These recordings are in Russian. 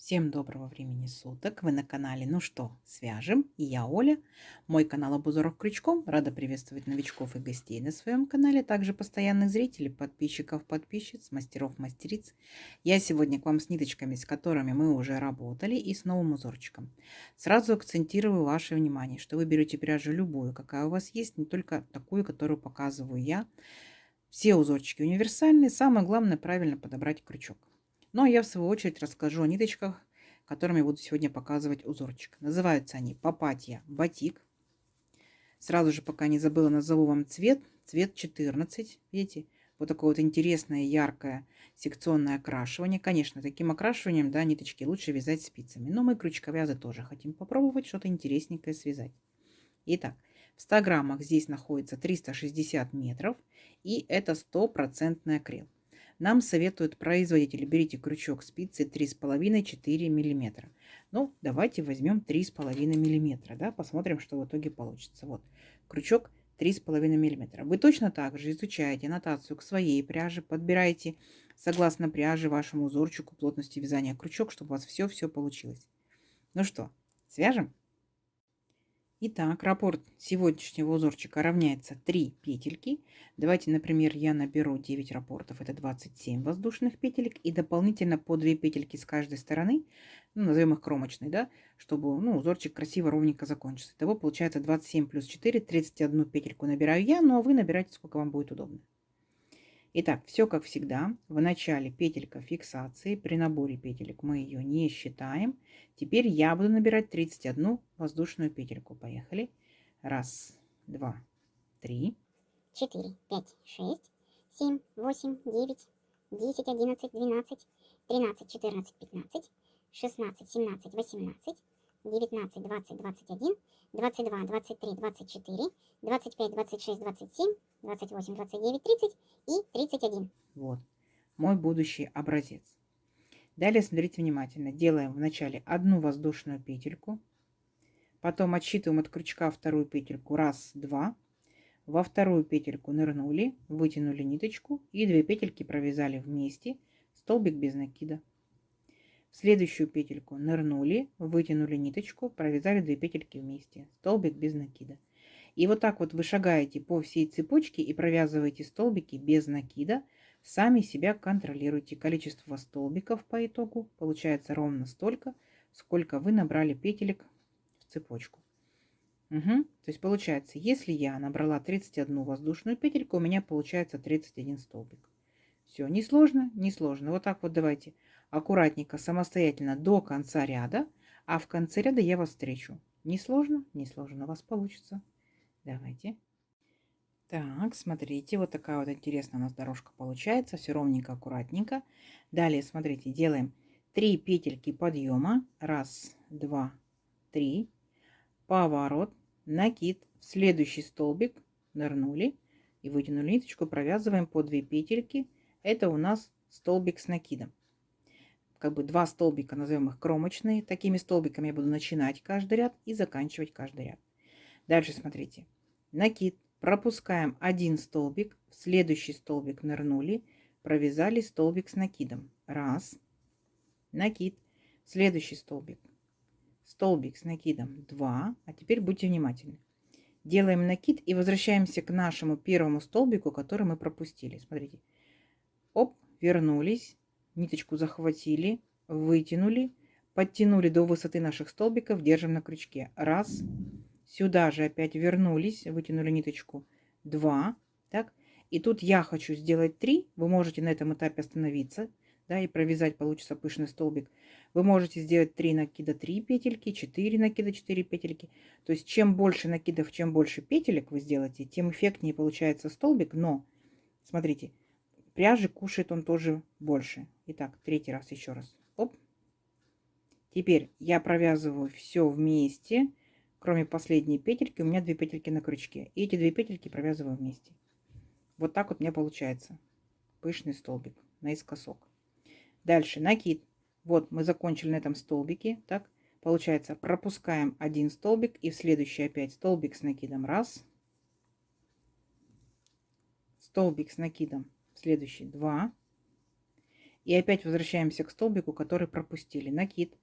Всем доброго времени суток! Вы на канале «Ну что, свяжем?» И я Оля. Мой канал об узорах крючком. Рада приветствовать новичков и гостей на своем канале, также постоянных зрителей, подписчиков, подписчиц, мастеров, мастериц. Я сегодня к вам с ниточками, с которыми мы уже работали, и с новым узорчиком. Сразу акцентирую ваше внимание, что вы берете пряжу любую, какая у вас есть, не только такую, которую показываю я. Все узорчики универсальные, самое главное правильно подобрать крючок. Ну а я в свою очередь расскажу о ниточках, которыми я буду сегодня показывать узорчик. Называются они Папатья Батик. Сразу же, пока не забыла, назову вам цвет. Цвет 14. Видите? Вот такое вот интересное, яркое секционное окрашивание. Конечно, таким окрашиванием, да, ниточки лучше вязать спицами. Но мы крючковязы тоже хотим попробовать что-то интересненькое связать. Итак, в 100 граммах здесь находится 360 метров. И это стопроцентный акрил. Нам советуют производители: берите крючок спицы 3,5-4 миллиметра. Ну, давайте возьмем 3,5 миллиметра, да, посмотрим, что в итоге получится. Вот, крючок 3,5 миллиметра. Вы точно так же изучаете аннотацию к своей пряже, подбираете согласно пряже вашему узорчику, плотности вязания крючок, чтобы у вас все получилось. Ну что, свяжем? Итак, раппорт сегодняшнего узорчика равняется 3 петельки. Давайте, например, я наберу 9 раппортов, это 27 воздушных петелек, и дополнительно по 2 петельки с каждой стороны, ну, назовем их кромочной, да, чтобы, ну, узорчик красиво, ровненько закончился. Итого получается 27 плюс 4, 31 петельку набираю я, ну а вы набирайте, сколько вам будет удобно. Итак, все как всегда. В начале петелька фиксации. При наборе петелек мы ее не считаем. Теперь я буду набирать 31 воздушную петельку. Поехали. Раз, два, три. 4, 5, 6, 7, 8, 9, 10, 11, 12, 13, 14, 15, 16, 17, 18, 19, 20, 21, 22, 23, 24, 25, 26, 27, 28, 29, 30 и 31. Вот мой будущий образец. Далее смотрите внимательно. Делаем вначале одну воздушную петельку. Потом отсчитываем от крючка вторую петельку. Раз, два. Во вторую петельку нырнули, вытянули ниточку и 2 петельки провязали вместе, столбик без накида. В следующую петельку нырнули, вытянули ниточку, провязали 2 петельки вместе, столбик без накида. И вот так вот вы шагаете по всей цепочке и провязываете столбики без накида. Сами себя контролируйте. Количество столбиков по итогу получается ровно столько, сколько вы набрали петелек в цепочку. Угу. То есть получается, если я набрала 31 воздушную петельку, у меня получается 31 столбик. Все, не сложно, не сложно. Вот так вот давайте аккуратненько, самостоятельно до конца ряда, а в конце ряда я вас встречу. Не сложно, не сложно, у вас получится. Давайте. Так, смотрите, вот такая вот интересная у нас дорожка получается. Все ровненько, аккуратненько. Далее, смотрите, делаем 3 петельки подъема. Раз, два, три. Поворот, накид, в следующий столбик нырнули и вытянули ниточку, провязываем по 2 петельки. Это у нас столбик с накидом. Как бы 2 столбика, назовем их кромочные. Такими столбиками я буду начинать каждый ряд и заканчивать каждый ряд. Дальше смотрите. Накид. Пропускаем 1 столбик, в следующий столбик нырнули, провязали столбик с накидом. Раз. Накид. Следующий столбик. Столбик с накидом 2. А теперь будьте внимательны. Делаем накид и возвращаемся к нашему первому столбику, который мы пропустили. Смотрите. Оп, вернулись, ниточку захватили, вытянули, подтянули до высоты наших столбиков, держим на крючке. Раз. Сюда же опять вернулись, вытянули ниточку. 2. Так. И тут я хочу сделать 3. Вы можете на этом этапе остановиться, да, и провязать, получится пышный столбик. Вы можете сделать 3 накида 3 петельки, 4 накида 4 петельки. То есть чем больше накидов, чем больше петелек вы сделаете, тем эффектнее получается столбик. Но смотрите, пряжи кушает он тоже больше. Итак, третий раз еще раз. Оп. Теперь я провязываю все вместе, кроме последней петельки. У меня 2 петельки на крючке. И эти 2 петельки провязываю вместе. Вот так вот у меня получается пышный столбик наискосок. Дальше накид. Вот мы закончили на этом столбике. Так, получается, пропускаем 1 столбик и в следующий опять столбик с накидом. Раз. Столбик с накидом в следующий 2. И опять возвращаемся к столбику, который пропустили. Накид.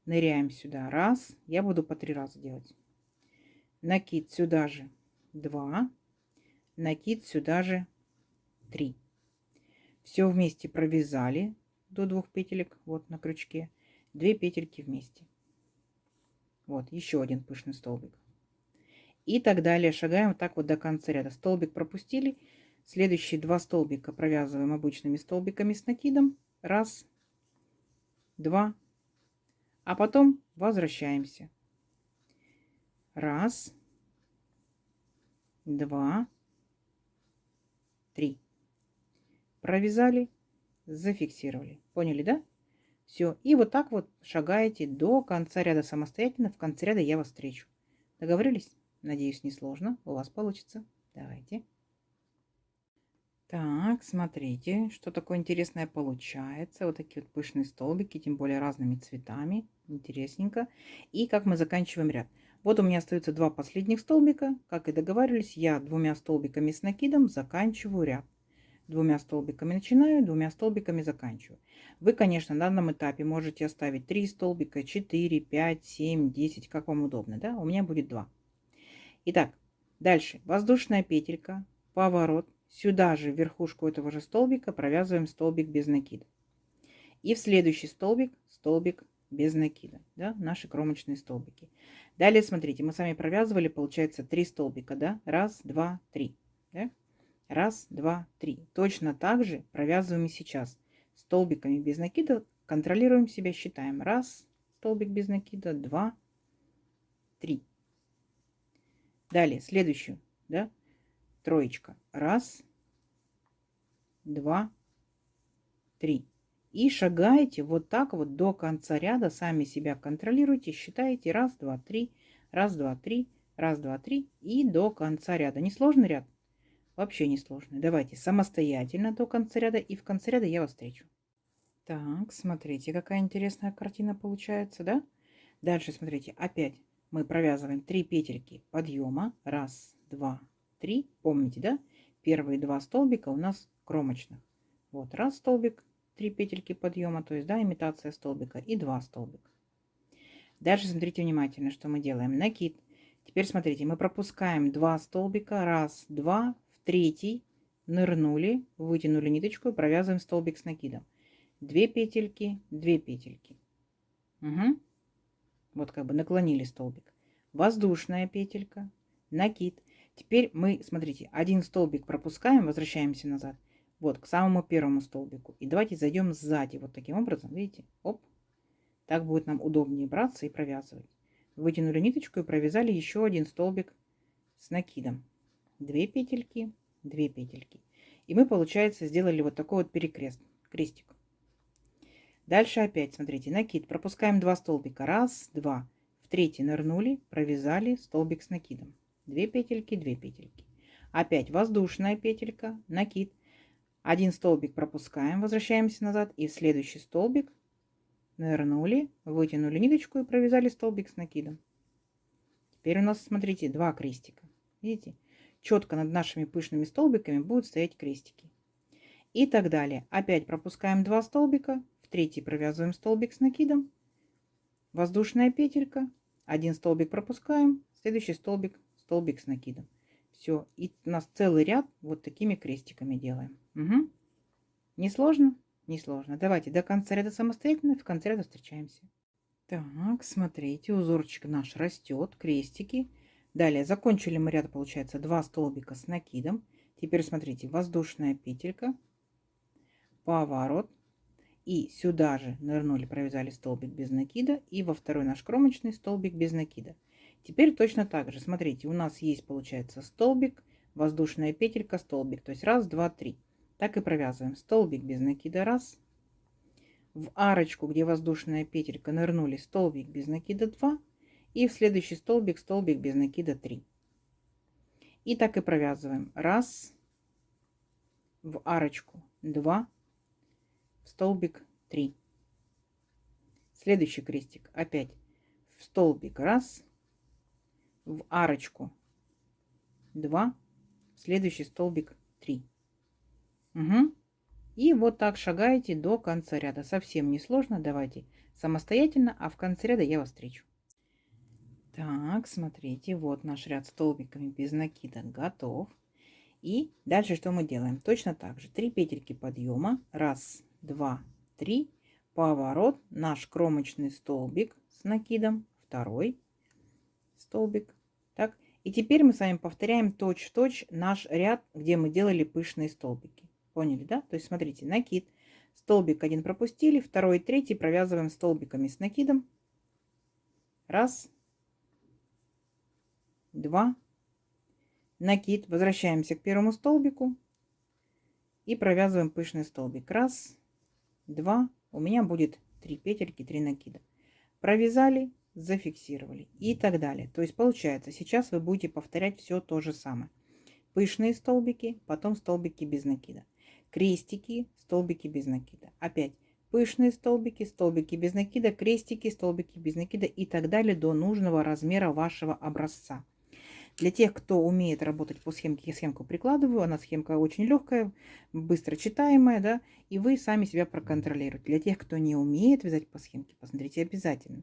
Ныряем сюда. Раз. Я буду по 3 раза делать. Накид сюда же 2. Накид сюда же 3. Все вместе провязали до 2 петелек. Вот на крючке. 2 петельки вместе. Вот еще один пышный столбик. И так далее. Шагаем вот так вот до конца ряда. Столбик пропустили. Следующие 2 столбика провязываем обычными столбиками с накидом. Раз, два. А потом возвращаемся. Раз, два, 3. Провязали, зафиксировали. Поняли, да? Все. И вот так вот шагаете до конца ряда самостоятельно. В конце ряда я вас встречу. Договорились? Надеюсь, несложно. У вас получится. Давайте. Так, смотрите, что такое интересное получается. Вот такие вот пышные столбики, тем более разными цветами. Интересненько. И как мы заканчиваем ряд. Вот у меня остаются 2 последних столбика. Как и договаривались, я 2 столбиками с накидом заканчиваю ряд. 2 столбиками начинаю, 2 столбиками заканчиваю. Вы, конечно, на данном этапе можете оставить 3 столбика, 4, 5, 7, 10, как вам удобно. Да? У меня будет 2. Итак, дальше воздушная петелька, поворот. Сюда же в верхушку этого же столбика провязываем столбик без накида. И в следующий столбик столбик без накида. Да, наши кромочные столбики. Далее, смотрите, мы с вами провязывали, получается, 3 столбика. Да? Раз, два, три. Да? Раз, два, три. Точно так же провязываем и сейчас. Столбиками без накида контролируем себя, считаем. Раз, столбик без накида, 2, 3. Далее, следующую, да, троечка. Раз, два, 3. И шагаете вот так вот до конца ряда. Сами себя контролируйте, считаете. Раз, два, 3, раз, два, 3, раз, два, 3 и до конца ряда. Несложный ряд? Вообще не сложный. Давайте самостоятельно до конца ряда. И в конце ряда я вас встречу. Так, смотрите, какая интересная картина получается, да? Дальше, смотрите, опять мы провязываем 3 петельки подъема. Раз, два, 3. Помните, да? Первые 2 столбика у нас кромочных. Вот раз столбик, 3 петельки подъема, то есть, да, имитация столбика, и 2 столбика. Дальше смотрите внимательно, что мы делаем. Накид. Теперь смотрите, мы пропускаем 2 столбика. Раз, два, в третий нырнули, вытянули ниточку и провязываем столбик с накидом. 2 петельки, 2 петельки. Угу. Вот как бы наклонили столбик. Воздушная петелька, накид. Теперь мы, смотрите, один столбик пропускаем, возвращаемся назад. Вот к самому первому столбику. И давайте зайдем сзади. Вот таким образом, видите? Оп. Так будет нам удобнее браться и провязывать. Вытянули ниточку и провязали еще один столбик с накидом. 2 петельки, 2 петельки. И мы, получается, сделали вот такой вот перекрест, крестик. Дальше опять, смотрите, накид. Пропускаем 2 столбика. Раз, два. В третий нырнули, провязали столбик с накидом. 2 петельки, 2 петельки. Опять воздушная петелька, накид. Один столбик пропускаем, возвращаемся назад. И в следующий столбик нырнули, вытянули ниточку и провязали столбик с накидом. Теперь у нас, смотрите, 2 крестика. Видите? Четко над нашими пышными столбиками будут стоять крестики. И так далее. Опять пропускаем 2 столбика. В третий провязываем столбик с накидом. Воздушная петелька. Один столбик пропускаем. Следующий столбик, столбик с накидом. Все. И у нас целый ряд вот такими крестиками делаем. Угу. Несложно? Несложно. Давайте до конца ряда самостоятельно. В конце ряда встречаемся. Так, смотрите, узорчик наш растет, крестики. Далее закончили мы ряд, получается, 2 столбика с накидом. Теперь смотрите, воздушная петелька, поворот. И сюда же нырнули, провязали столбик без накида. И во второй наш кромочный столбик без накида. Теперь точно так же, смотрите, у нас есть, получается, столбик, воздушная петелька, столбик. То есть раз, два, 3. Так и провязываем. Столбик без накида раз. В арочку, где воздушная петелька, нырнули, столбик без накида 2. И в следующий столбик, столбик без накида 3. И так и провязываем. Раз. В арочку 2. В столбик 3. Следующий крестик. Опять в столбик раз. В арочку 2. В следующий столбик 3. Угу. И вот так шагаете до конца ряда. Совсем не сложно. Давайте самостоятельно, а в конце ряда я вас встречу. Так, смотрите, вот наш ряд столбиками без накида готов. И дальше что мы делаем? Точно так же. 3 петельки подъема. Раз, два, три. Поворот. Наш кромочный столбик с накидом. Второй столбик. Так. И теперь мы с вами повторяем точь-в-точь наш ряд, где мы делали пышные столбики. Поняли, да? То есть смотрите, накид. Столбик один пропустили. Второй и третий провязываем столбиками с накидом. Раз. Два. Накид. Возвращаемся к первому столбику. И провязываем пышный столбик. Раз, два. У меня будет 3 петельки, 3 накида. Провязали, зафиксировали и так далее. То есть получается, сейчас вы будете повторять все то же самое. Пышные столбики, потом столбики без накида. Крестики, столбики без накида. Опять пышные столбики, столбики без накида, крестики, столбики без накида и так далее до нужного размера вашего образца. Для тех, кто умеет работать по схемке, я схемку прикладываю, она схемка очень легкая, быстро читаемая, да, и вы сами себя проконтролируете. Для тех, кто не умеет вязать по схемке, посмотрите обязательно.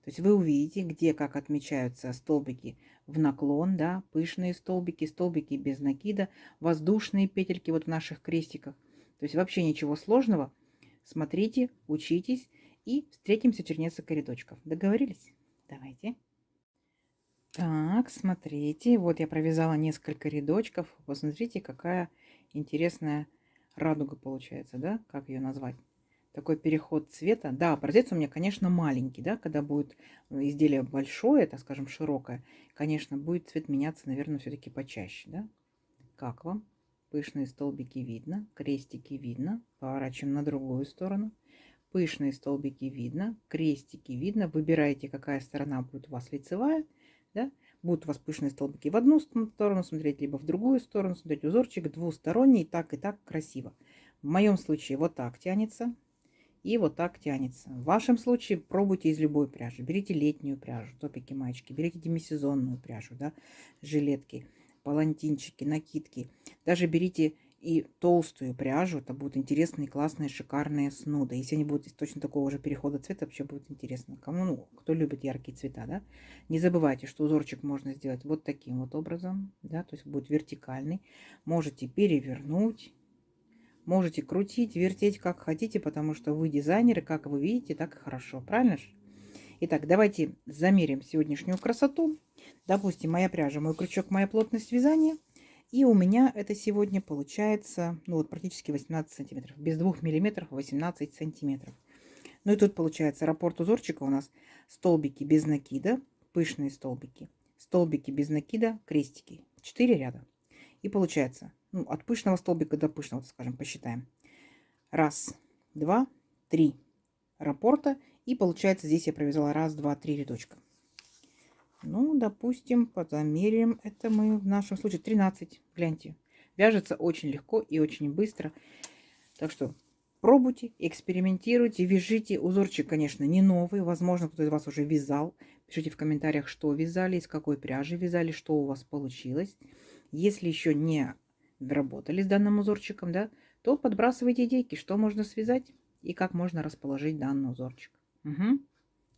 То есть вы увидите, где как отмечаются столбики в наклон, да, пышные столбики, столбики без накида, воздушные петельки вот в наших крестиках. То есть вообще ничего сложного. Смотрите, учитесь и встретимся через несколько рядочков. Договорились? Давайте. Так, смотрите, вот я провязала несколько рядочков. Посмотрите, какая интересная радуга получается, да? Как ее назвать? Такой переход цвета. Да, образец у меня, конечно, маленький, да? Когда будет изделие большое, так скажем, широкое, конечно, будет цвет меняться, наверное, все-таки почаще, да? Как вам? Пышные столбики видно, крестики видно. Поворачиваем на другую сторону. Пышные столбики видно, крестики видно. Выбирайте, какая сторона будет у вас лицевая. Да? Будут у вас пышные столбики в одну сторону смотреть, либо в другую сторону смотреть. Узорчик двусторонний, и так красиво. В моем случае вот так тянется и вот так тянется. В вашем случае пробуйте из любой пряжи. Берите летнюю пряжу, топики, маечки, берите демисезонную пряжу, да? Жилетки, палантинчики, накидки. Даже берите и толстую пряжу, это будут интересные, классные, шикарные снуды. Если они будут из точно такого же перехода цвета, вообще будет интересно. Кому, ну, кто любит яркие цвета, да? Не забывайте, что узорчик можно сделать вот таким вот образом, да, то есть будет вертикальный. Можете перевернуть, можете крутить, вертеть как хотите, потому что вы дизайнеры, как вы видите, так и хорошо, правильно же? Итак, давайте замерим сегодняшнюю красоту. Допустим, моя пряжа, мой крючок, моя плотность вязания. И у меня это сегодня получается, ну вот практически 18 сантиметров. Без 2 миллиметров 18 сантиметров. Ну и тут получается раппорт узорчика у нас столбики без накида, пышные столбики. Столбики без накида, крестики. 4 ряда. И получается, ну, от пышного столбика до пышного, скажем, посчитаем. Раз, два, три раппорта. И получается, здесь я провязала раз, два, три рядочка. Ну, допустим, замерим. Это мы в нашем случае 13. Гляньте. Вяжется очень легко и очень быстро. Так что пробуйте, экспериментируйте, вяжите. Узорчик, конечно, не новый. Возможно, кто из вас уже вязал. Пишите в комментариях, что вязали, из какой пряжи вязали, что у вас получилось. Если еще не работали с данным узорчиком, да, то подбрасывайте идейки, что можно связать и как можно расположить данный узорчик. Угу.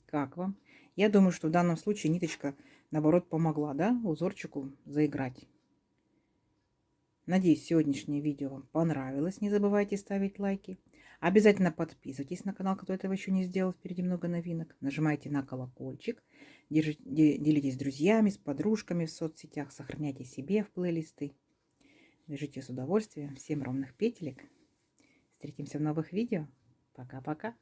Как вам? Я думаю, что в данном случае ниточка, наоборот, помогла, да, узорчику заиграть. Надеюсь, сегодняшнее видео вам понравилось. Не забывайте ставить лайки. Обязательно подписывайтесь на канал, кто этого еще не сделал. Впереди много новинок. Нажимайте на колокольчик. Делитесь с друзьями, с подружками в соцсетях. Сохраняйте себе в плейлисты. Вяжите с удовольствием. Всем ровных петелек. Встретимся в новых видео. Пока-пока.